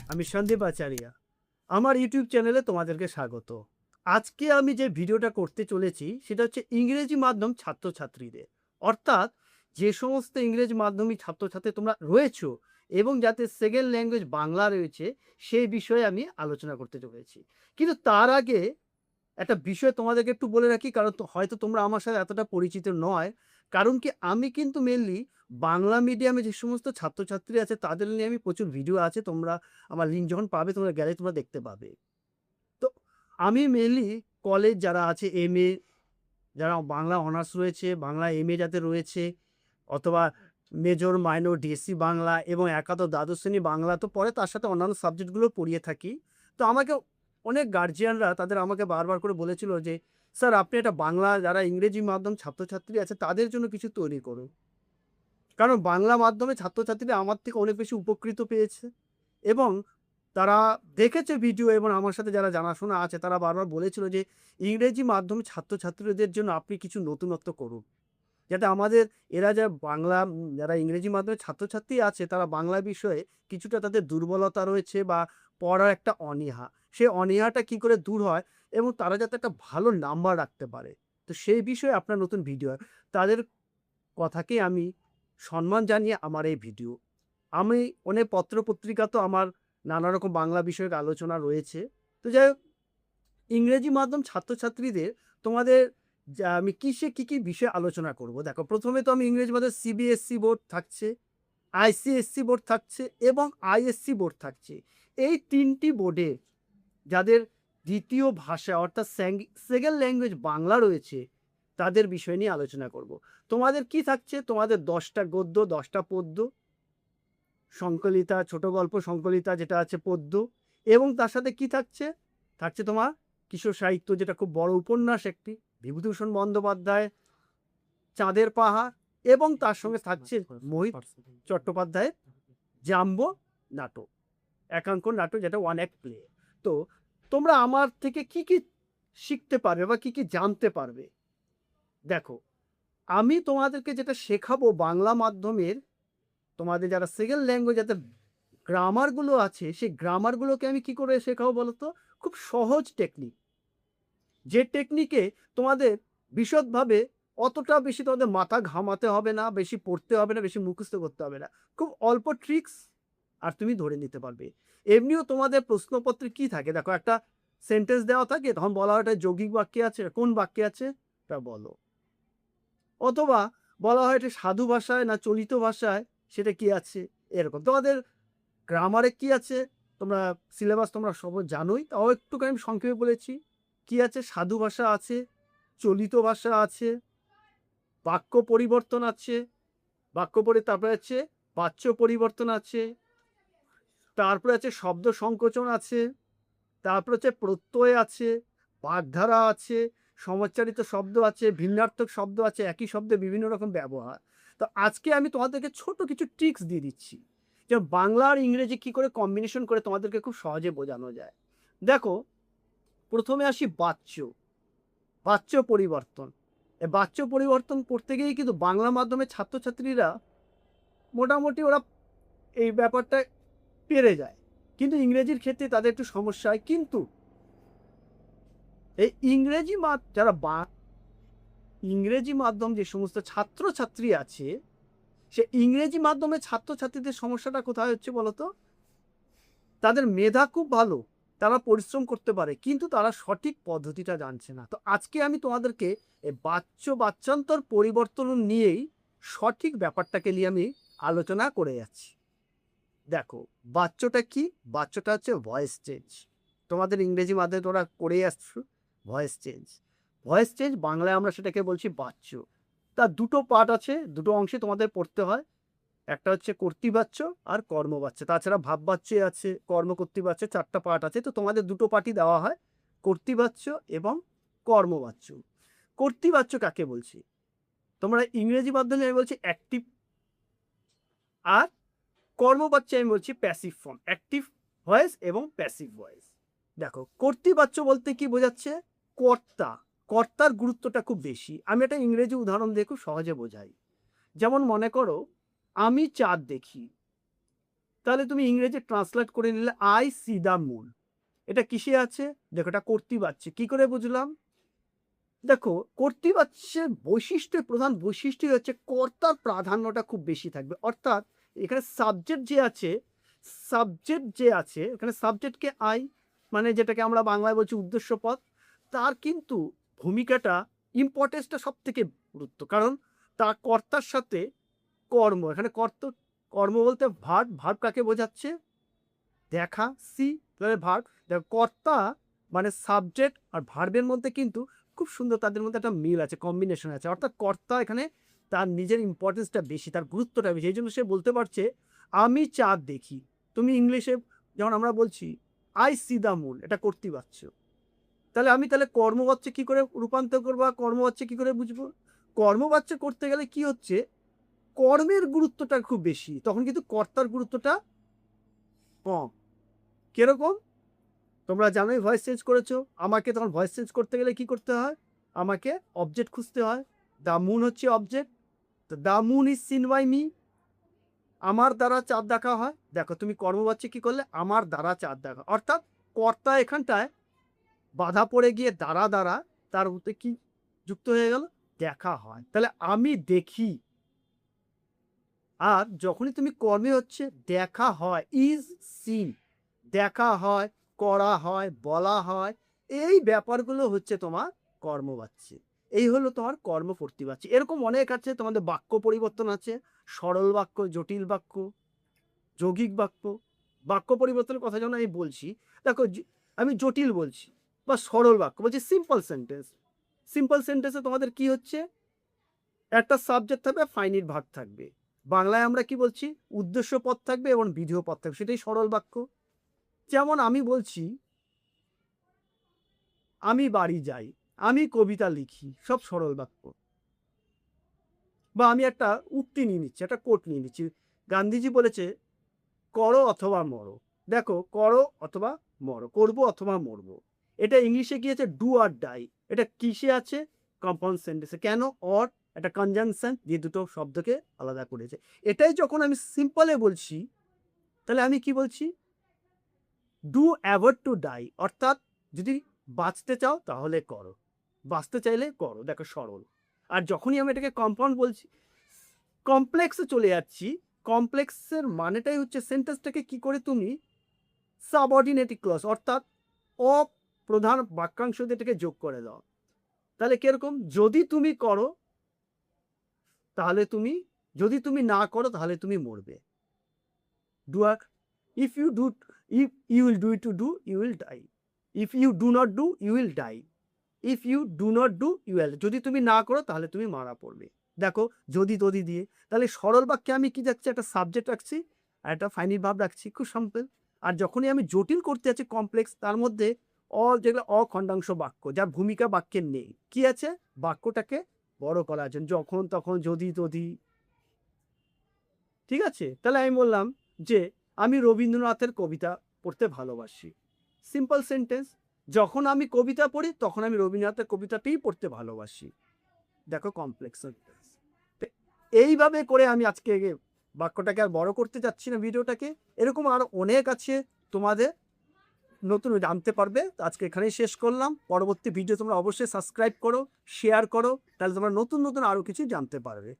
আমি সন্দীপ আচারিয়া। আমার ইউটিউব চ্যানেলে তোমাদেরকে স্বাগত। আজকে আমি যে ভিডিওটা করতে চলেছি সেটা হচ্ছে ইংরেজি মাধ্যম ছাত্রছাত্রীদের। অর্থাৎ যে সমস্ত ইংরেজি মাধ্যমী ছাত্রছাত্রী তোমরা রয়েছো এবং যাদের সেকেন্ড ল্যাঙ্গুয়েজ বাংলা রয়েছে, সেই বিষয়ে আমি আলোচনা করতে চলেছি। কিন্তু তার আগে একটা বিষয় তোমাদেরকে একটু বলে রাখি, কারণ হয়তো তোমরা আমার সাথে এতটা পরিচিত নয়। কারণ কি, আমি কিন্তু মেনলি বাংলা মিডিয়ামে যে সমস্ত ছাত্রছাত্রী আছে তাদের নিয়ে আমি প্রচুর ভিডিও আছে, তোমরা আমার লিঙ্ক যখন পাবে তোমরা গেলে তোমরা দেখতে পাবে। তো আমি মেনলি কলেজ যারা আছে, এমএ যারা বাংলা অনার্স রয়েছে, বাংলা এমএ যাদের রয়েছে, অথবা মেজর মাইনর ডিএসসি বাংলা এবং একাদশ দ্বাদশ শ্রেণী বাংলা তো পড়ে, তার সাথে অন্যান্য সাবজেক্টগুলো পড়িয়ে থাকি। তো আমাকে অনেক গার্জিয়ানরা তাদের আমাকে বারবার করে বলেছিল যে, স্যার আপনি একটা বাংলা যারা ইংরেজি মাধ্যম ছাত্রছাত্রী আছে তাদের জন্য কিছু তৈরি করুন। কারণ বাংলা মাধ্যমে ছাত্রছাত্রীরা আমার থেকে অনেক বেশি উপকৃত পেয়েছে এবং তারা দেখেছে ভিডিও, এবং আমার সাথে যারা জানাশোনা আছে তারা বারবার বলেছিল যে ইংরেজি মাধ্যমে ছাত্রছাত্রীদের জন্য আপনি কিছু নতুনত্ব করুন, যাতে আমাদের এরা যা বাংলা যারা ইংরেজি মাধ্যমে ছাত্রছাত্রী আছে তারা বাংলা বিষয়ে কিছুটা তাদের দুর্বলতা রয়েছে বা পড়ার একটা অনীহা, সেই অনীহাটা কি করে দূর হয় এবং তারা যাতে একটা ভালো নাম্বার রাখতে পারে। তো সেই বিষয়ে আপনার নতুন ভিডিও, তাদের কথাকেই আমি সম্মান জানিয়ে আমার এই ভিডিও। আমি অনেক পত্রপত্রিকা তো আমার নানা রকম বাংলা বিষয়ক আলোচনা রয়েছে। তো যাই হোক, ইংরেজি মাধ্যম ছাত্রছাত্রীদের তোমাদের আমি কিসে কি কি বিষয়ে আলোচনা করব। দেখো, প্রথমে তো আমি ইংরেজি মাধ্যমে সিবিএসসি বোর্ড থাকছে, আইসিএসসি বোর্ড থাকছে এবং আইএসসি বোর্ড থাকছে। এই তিনটি বোর্ডে যাদের দ্বিতীয় ভাষা অর্থাৎ সেকেন্ড ল্যাঙ্গুয়েজ বাংলা রয়েছে তাদের বিষয় নিয়ে আলোচনা করব। তোমাদের কি থাকছে, তোমাদের 10টা গদ্য, 10টা পদ্য, সংকলিতা, ছোট গল্প সংকলিতা যেটা আছে পদ্য, এবং তার সাথে কি থাকছে, থাকছে তোমার কিশোর সাহিত্য, যেটা খুব বড় উপন্যাস একটি, বিভূতিভূষণ বন্দ্যোপাধ্যায় চাঁদের পাহাড়, এবং তার সঙ্গে থাকছে মোহিত চট্টোপাধ্যায়ের জাম্বো নাটক, একাঙ্কন নাটক, যেটা ওয়ান অ্যাক্ট প্লে। তো তোমরা আমার থেকে কি কি শিখতে পারবে বা কি কি জানতে পারবে। দেখো, আমি তোমাদেরকে যেটা শেখাবো বাংলা মাধ্যমের, তোমাদের যারা সেকেন্ড ল্যাঙ্গুয়েজ যাতে গ্রামারগুলো আছে সেই গ্রামারগুলোকে আমি কি করে শেখাবো বলো তো। খুব সহজ টেকনিক, যে টেকনিকে তোমাদের বিশদভাবে অতটা বেশি তোমাদের মাথা ঘামাতে হবে না, বেশি পড়তে হবে না, বেশি মুখস্থ করতে হবে না, খুব অল্প ট্রিক্স আর তুমি ধরে নিতে পারবে। এমনিও তোমাদের প্রশ্নপত্রে কি থাকে, দেখো একটা সেন্টেন্স দেওয়া থাকে, তখন বলা হয় এটা যৌগিক বাক্যে আছে, কোন বাক্যে আছে তা বলো, অথবা বলা হয় এটা সাধু ভাষায় না চলিত ভাষায়, সেটা কি আছে এরকম। তোমাদের গ্রামারে কি আছে, তোমরা সিলেবাস তোমরা সব জানোই, তাও একটুখানি আমি সংক্ষেপে বলেছি। কি আছে, সাধু ভাষা আছে, চলিত ভাষা আছে, বাক্য পরিবর্তন আছে, বাক্য পরি, তারপরে আছে বাচ্য পরিবর্তন আছে, তারপরে আছে শব্দ সংকোচন আছে, তারপর হচ্ছে প্রত্যয় আছে, বাগধারা আছে, সমাজচারিত শব্দ আছে, ভিন্নার্থক শব্দ আছে, একই শব্দে বিভিন্ন রকম ব্যবহার। তো আজকে আমি তোমাদেরকে ছোট কিছু ট্রিক্স দিয়ে দিচ্ছি যে বাংলা আর ইংরেজি কি করে কম্বিনেশন করে তোমাদেরকে খুব সহজে বোঝানো যায়। দেখো, প্রথমে আসি বাচ্য, বাচ্য পরিবর্তন। এই বাচ্য পরিবর্তন পড়তে গিয়েই কিন্তু বাংলা মাধ্যমে ছাত্রছাত্রীরা মোটামুটি ওরা এই ব্যাপারটা পেরে যায়, কিন্তু ইংরেজির ক্ষেত্রে তাদের একটু সমস্যা হয়। কিন্তু এই যারা ইংরেজি মাধ্যম যে সমস্ত ছাত্রছাত্রী আছে, সে ইংরেজি মাধ্যমে ছাত্রছাত্রীদের সমস্যাটা কোথায় হচ্ছে বলতো, তাদের মেধা খুব ভালো, তারা পরিশ্রম করতে পারে, কিন্তু তারা সঠিক পদ্ধতিটা জানছে না। তো আজকে আমি তোমাদেরকে এই বাচ্চান্তর পরিবর্তন নিয়েই সঠিক ব্যাপারটাকে নিয়ে আমি আলোচনা করে যাচ্ছি। দেখো, বাচ্চটা কি, বাচ্চটা হচ্ছে ভয়েস চেঞ্জ। তোমাদের ইংরেজি মাধ্যমে তোমরা করে আসছো ভয়েস চেঞ্জ, ভয়েস চেঞ্জ বাংলায় আমরা সেটাকে বলছি বাচ্য। তার দুটো পার্ট আছে, দুটো অংশে তোমাদের পড়তে হয়, একটা হচ্ছে কর্তৃবাচ্য আর কর্মবাচ্য, তাছাড়া ভাববাচ্য আছে, কর্মকর্তৃবাচ্য, 4টা পার্ট আছে। তো তোমাদের দুটো পার্টই দেওয়া হয়, কর্তৃবাচ্য এবং কর্মবাচ্য। কর্তৃবাচ্য কাকে বলছি, তোমরা ইংরেজি মাধ্যমে আমি বলছি অ্যাক্টিভ, আর কর্মবাচ্য আমি বলছি প্যাসিভ ফর্ম, অ্যাক্টিভ ভয়েস এবং প্যাসিভ ভয়েস। দেখো, কর্তৃবাচ্য বলতে কি বোঝাচ্ছে, কর্তা, কর্তার গুরুত্বটা খুব বেশি। আমি একটা ইংরেজি উদাহরণ দিয়ে খুব সহজে বোঝাই। যেমন মনে করো আমি চাঁদ দেখি, তাহলে তুমি ইংরেজি ট্রান্সলেট করে নিলে আই সি দ্য মুন। এটা কিসে আছে? দেখো এটা কর্তৃবাচ্যে। কি করে বুঝলাম? দেখো কর্তৃবাচ্যের বৈশিষ্ট্য, প্রধান বৈশিষ্ট্যই হচ্ছে কর্তার প্রাধান্যটা খুব বেশি থাকবে। অর্থাৎ এখানে সাবজেক্ট যে আছে এখানে সাবজেক্টকে আই, মানে যেটাকে আমরা বাংলায় বলছি উদ্দেশ্য পদ, তার কিন্তু ভূমিকাটা, ইম্পর্টেন্সটা সব থেকে গুরুত্ব। কারণ তার কর্তার সাথে কর্ম, এখানে কর্ম বলতে ভার্ব কাকে বোঝাচ্ছে? দেখা, সি, তাহলে ভার্ব। দেখো কর্তা মানে সাবজেক্ট আর ভার্বের মধ্যে কিন্তু খুব সুন্দর তাদের মধ্যে একটা মিল আছে, কম্বিনেশন আছে। অর্থাৎ কর্তা এখানে তার নিজের ইম্পর্টেন্সটা বেশি, তার গুরুত্বটা বেশি। এই জন্য সে বলতে পারছে আমি চাঁদ দেখি। তুমি ইংলিশে যেমন আমরা বলছি আই সি দ্য মুন, এটা কর্তৃবাচ্য। তাহলে কর্মবাচ্যে কি করে রূপান্তর করবো, কর্মবাচ্যে কি করে বুঝবো? কর্মবাচ্য করতে গেলে কি হচ্ছে, কর্মের গুরুত্বটা খুব বেশি, তখন কিন্তু কর্তার গুরুত্বটা কম। কিরকম? তোমরা জানোই ভয়েস চেঞ্জ করেছো। আমাকে তখন ভয়েস চেঞ্জ করতে গেলে কি করতে হয়? আমাকে অবজেক্ট খুঁজতে হয়। দ্য মুন হচ্ছে অবজেক্ট। তো the moon is seen by me, আমার দ্বারা চাঁদ দেখা হয়। দেখো তুমি কর্মবাচ্যে কি করলে? আমার দ্বারা চাঁদ দেখা। অর্থাৎ কর্তা এখানটায় বাধা পড়ে গিয়ে দ্বারা তার মধ্যে কি যুক্ত হয়ে গেল? দেখা হয়। তাহলে আমি দেখি। আর যখনই তুমি কর্মে হচ্ছে দেখা হয়, ইজ সিন, দেখা হয়, করা হয়, বলা হয়, এই ব্যাপারগুলো হচ্ছে তোমার কর্মবাচ্য। এই হলো তোমার কর্মপ্রতিবাচ্য। এরকম অনেক আছে, তোমাদের বাক্য পরিবর্তন আছে, সরল বাক্য, জটিল বাক্য, যৌগিক বাক্য। বাক্য পরিবর্তনের কথা যখন আমি বলছি, দেখো আমি জটিল বলছি বা সরল বাক্য বলছি, সিম্পল সেন্টেন্স। সিম্পল সেন্টেন্সে তোমাদের কি হচ্ছে? একটা সাবজেক্ট থাকবে, ফাইনিট ভার্ব থাকবে। বাংলায় আমরা কি বলছি? উদ্দেশ্য পদ থাকবে এবং বিধেয় পদ থাকবে, সেটাই সরল বাক্য। যেমন আমি বলছি আমি বাড়ি যাই, আমি কবিতা লিখি, সব সরল বাক্য। বা আমি একটা উক্তি নিয়ে নিচ্ছি, একটা কোট নিয়ে নিচ্ছি। গান্ধীজি বলেছে করো অথবা মরো। দেখো করো অথবা মরো, করবো অথবা মরবো। এটা ইংলিশে কি আছে? Do R die. এটা কিসে আছে? কম্পাউন্ড সেন্টেন্সে। কেন? অর একটা কনজাংশন দিয়ে দুটো শব্দকে আলাদা করেছে। এটাই যখন আমি সিম্পলে বলছি, তাহলে আমি কি বলছি? Do avoid to die. অর্থাৎ যদি বাঁচতে চাও তাহলে করো, বাঁচতে চাইলে করো। দেখো সরল। আর যখনই আমি এটাকে কম্পাউন্ড বলছি, কমপ্লেক্সে চলে যাচ্ছি, কমপ্লেক্সের মানেটাই হচ্ছে সেন্টেন্সটাকে কি করে তুমি সাবঅর্ডিনেটিভ ক্লজ, অর্থাৎ অপ্রধান বাক্যাংশ দিয়ে এটাকে যোগ করে দাও। তাহলে কিরকম? যদি তুমি করো তাহলে তুমি, যদি তুমি না করো তাহলে তুমি মরবে। Do or, if you do, if you will do to do, you will die. If you do not do, you will die. If you do not do, you will, যদি তুমি না করো তাহলে তুমি মারা পড়বে। দেখো যদি তদি দিয়ে। তাহলে সরল বাক্যে আমি কি যাচ্ছি? একটা সাবজেক্ট রাখছি আর একটা ফাইনিট ভার্ব রাখছি, খুব সিম্পল। আর যখনই আমি জটিল করতে যাচ্ছি, কমপ্লেক্স, তার মধ্যে যেগুলো অখণ্ডাংশ বাক্য, যার ভূমিকা বাক্যের নেই, কি আছে? বাক্যটাকে বড় করার জন্য, যখন তখন, যদি তদি। ঠিক আছে? তাহলে আমি বললাম যে আমি রবীন্দ্রনাথের কবিতা পড়তে ভালোবাসি। Simple sentence. যখন আমি কবিতা পড়ি তখন আমি রবীন্দ্রনাথের কবিতাতেই পড়তে ভালোবাসি। দেখো কমপ্লেক্স সেন্টেন্স। এইভাবে করে আমি আজকে বাক্যটাকে আর বড় করতে যাচ্ছি না, ভিডিওটাকে। এরকম আর অনেক আছে তোমাদের নতুন জানতে পারবে। আজকে এখানেই শেষ করলাম। পরবর্তী ভিডিও তোমরা অবশ্যই সাবস্ক্রাইব করো, শেয়ার করো, তাহলে তোমরা নতুন নতুন আরো কিছু জানতে পারবে।